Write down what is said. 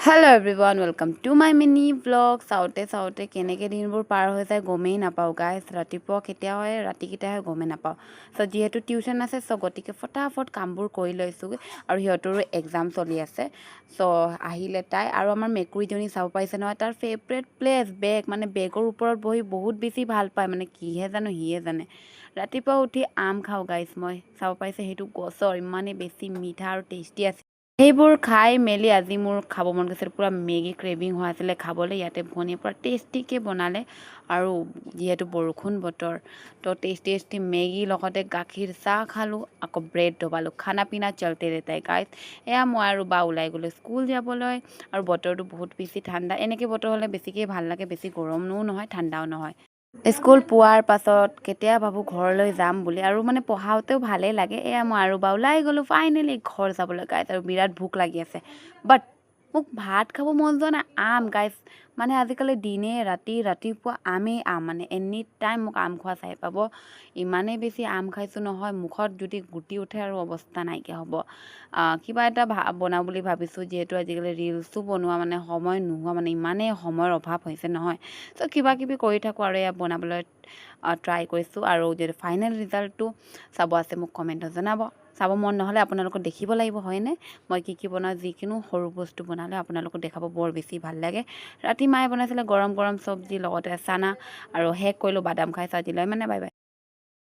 hello' everyone welcome to my mini blog চাওঁতে কেনেকৈ দিনবোৰ পাৰ হৈ যায় গমেই নাপাওঁ গাইজ ৰাতিপুৱা কেতিয়া হয় ৰাতি কেতিয়া হয় গমেই নাপাওঁ চ' যিহেতু টিউশ্যন আছে চ' গতিকে ফটাফট কামবোৰ কৰি লৈছোঁ আৰু সিহঁতৰো এক্সাম চলি আছে চ' আহিলে তাই আৰু আমাৰ মেকুৰীজনী চাব পাৰিছে নহয় তাৰ ফেভৰেট প্লেচ বেগ মানে বেগৰ ওপৰত বহি বহুত বেছি ভাল পায় মানে কিহে জানো সিহে জানে ৰাতিপুৱা উঠি আম খাওঁ গাইজ মই চাব পাৰিছে সেইটো গছৰ ইমানেই বেছি মিঠা আৰু টেষ্টি আছে সেইবোৰ খাই মেলি আজি মোৰ খাব মন গৈছিল পূৰা মেগী ক্ৰেভিং হৈ আছিলে খাবলৈ ইয়াতে ভনীয়ে পূৰা টেষ্টিকৈ বনালে আৰু যিহেতু বৰষুণ বতৰ তো টেষ্টি মেগী লগতে গাখীৰ চাহ খালোঁ আকৌ ব্ৰেড দবালোঁ খানা পিনা চলতে ৰেতাই গাইজ এয়া মই আৰু বা ওলাই গ'লোঁ স্কুল যাবলৈ আৰু বতৰটো বহুত বেছি ঠাণ্ডা এনেকৈ বতৰ হ'লে বেছিকৈ ভাল লাগে বেছি গৰমও নহয় ঠাণ্ডাও নহয় স্কুল পোৱাৰ পাছত কেতিয়া ভাবোঁ ঘৰলৈ যাম বুলি আৰু মানে পঢ়াওঁতেও ভালেই লাগে এয়া মই আৰু বা ওলাই গ'লোঁ ফাইনেলি ঘৰ যাবলৈ গাইজ আৰু বিৰাট ভোক লাগি আছে বাট মোক ভাত খাব মন যোৱা নাই আম গাইজ মানে আজিকালি দিনে ৰাতিপুৱা আমেই আম মানে এনি টাইম মোক আম খোৱা চাই পাব ইমানেই বেছি আম খাইছোঁ নহয় মুখত যদি গুটি উঠে আৰু অৱস্থা নাইকিয়া হ'ব কিবা এটা বনাওঁ বুলি ভাবিছোঁ যিহেতু আজিকালি ৰিলচো বনোৱা মানে সময় নোহোৱা মানে ইমানেই সময়ৰ অভাৱ হৈছে নহয় চ' কিবা কিবি কৰি থাকোঁ আৰু এয়া বনাবলৈ ট্ৰাই কৰিছোঁ আৰু যিহেতু ফাইনেল ৰিজাল্টটো চাব আছে মোক কমেণ্টত জনাব চাব মন নহ'লে আপোনালোকক দেখিব লাগিব হয়নে মই কি বনাওঁ যিকোনো সৰু বস্তু বনালে আপোনালোকক দেখাব বৰ বেছি ভাল লাগে ৰাতি মায়ে বনাইছিলে গৰম চব্জি লগতে চানা আৰু শেষ কৰিলোঁ বাদাম খাই আজিলৈ মানে বাই বাই